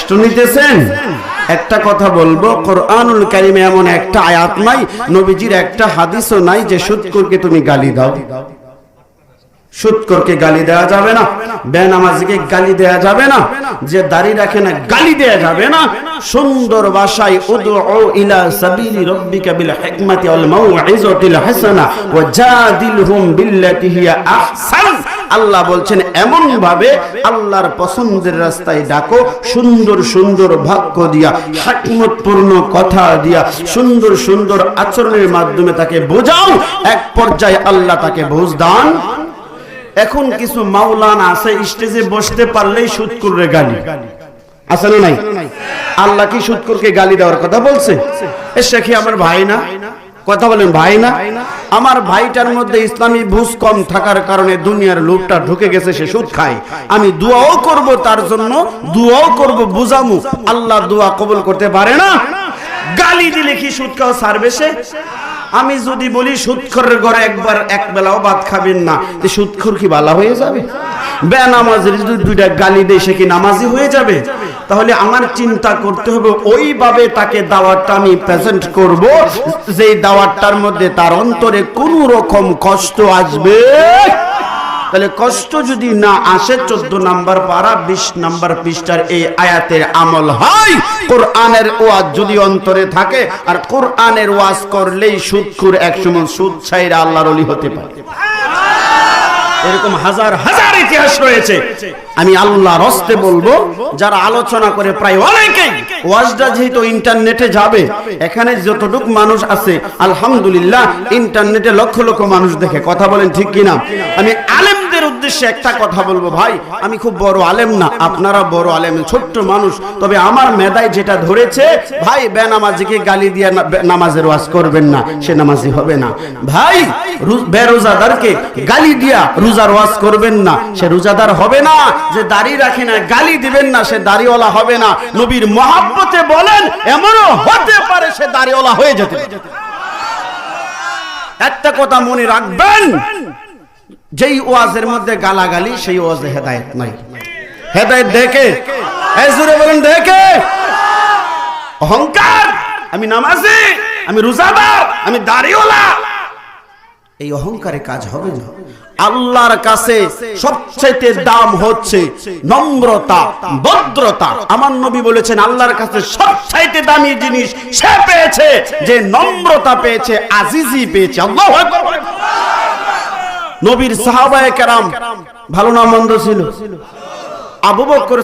কষ্ট নিতেছেন? একটা কথা বলবো, কোরআনুল কারীমে এমন একটা আয়াত নাই, নবীজির একটা হাদিসও নাই যে সুদখোরকে তুমি গালি দাও। সুদখোরকে গালি দেওয়া যাবে না, বেনামাজিকে গালি দেওয়া যাবে না, যে দাড়ি রাখে না গালি দেওয়া যাবে না। সুন্দর ভাষায় উদউ ইলা সাবিলি রাব্বিকা বিল হিকমাতি ওয়াল মাউইযাতিল হাসানা ওয়াজাদিলহুম বিল্লাতি হিয়া আহসান। আল্লাহ বলছেন এমন ভাবে আল্লাহর পছন্দের রাস্তায় ডাকো, সুন্দর সুন্দর বাক্য দিয়া, হিকমতপূর্ণ কথা দিয়া, সুন্দর সুন্দর আচরণের মাধ্যমে তাকে বোঝাও। এক পর্যায়ে আল্লাহ তাকে বুঝ দান। এখন কিছু মাওলানা আছে স্টেজে বসতে পারলেই সুদখোরের গালি আছে না নাই? আল্লাহ কি সুদখোরকে গালি দেওয়ার কথা বলছে? এ শেখি আমার ভাই না, কথা বলেন ভাই না? আমার ভাইটার মধ্যে ইসলামী বুঝ কম থাকার কারণে দুনিয়ার লোভটা ঢুকে গেছে, সে সুদ খায়। আমি দোয়াও করব তার জন্য, দোয়াও করব, বুঝামু। আল্লাহ দোয়া কবুল করতে পারে না। গালি দিলে কি সুদ খাওয়া ছাড়বে সে? আমি যদি বলি সুদখোরের ঘরে একবার এক বেলাও ভাত খাবেন না, যে সুদখোর কি বালা হয়ে যাবে? বেনামাজির যদি দুইটা গালি দেয় সে কি নামাজি হয়ে যাবে? তাহলে আমার চিন্তা করতে হবে ওইভাবে তাকে দাওয়াতটা আমি প্রেজেন্ট করব, যে দাওয়াতটার মধ্যে তার অন্তরে কোনো রকম কষ্ট আসবে। তাহলে কষ্ট যদি না আসে 14 নম্বর পারা 20 নম্বর পৃষ্ঠার এই আয়াতের আমল হয়। কোরআনের ওয়াজ যদি অন্তরে থাকে, আর কোরআনের ওয়াজ করলেই সুদখোর একসময় সুদ ছাইরা আল্লাহর ওলি হতে পারে। এরকম হাজার হাজার ইতিহাস রয়েছে। আমি আল্লাহর হস্তে বলবো, যারা আলোচনা করে প্রায় অনেকেই ওয়াজটা যেহেতু ইন্টারনেটে যাবে, এখানে যতটুকু মানুষ আছে আলহামদুলিল্লাহ ইন্টারনেটে লক্ষ লক্ষ মানুষ দেখে, কথা বলেন ঠিক কিনা? আমি আলেমদের উদ্দেশ্যে একটা কথা বলবো, ভাই আমি খুব বড় আলেম না, আপনারা বড় আলেম, ছোট্ট মানুষ, তবে আমার মেধায় যেটা ধরেছে, ভাই বেনামাজিকে গালি দিয়ে নামাজের ওয়াজ করবেন না, সে নামাজি হবে না। ভাই বেরোজাদারকে গালি দিয়া রোজার ওয়াজ করবেন না, সে রোজাদার হবে না। যে দাড়ি রাখে না গালি দিবেন না, সে দাড়িওয়ালা হবে না। নবীর মহব্বতে বলেন এমনও হতে পারে সে দাড়িওয়ালা হয়ে যেতে পারে। একটা কথা মনে রাখবেন, যেই ওয়াজের মধ্যে গালাগালি সেই ওয়াজে হেদায়েত নাই। হেদায়েত দেখে এই জোরে বলেন দেখে অহংকার, আমি নামাজি, আমি রোজাদার, আমি দাড়িওয়ালা, এই অহংকারে কাজ হবে না। আল্লাহর কাছে সবচেয়ে দাম হচ্ছে নম্রতা, ভদ্রতা। আমার নবী বলেছেন আল্লাহর কাছে সবচেয়ে দামি জিনিস সে পেয়েছে যে নম্রতা পেয়েছে, আজিজি পেয়েছে। আল্লাহু আকবার। নবীর সাহাবায়ে কেরাম ভালো না মন্দ ছিল? আবু বকর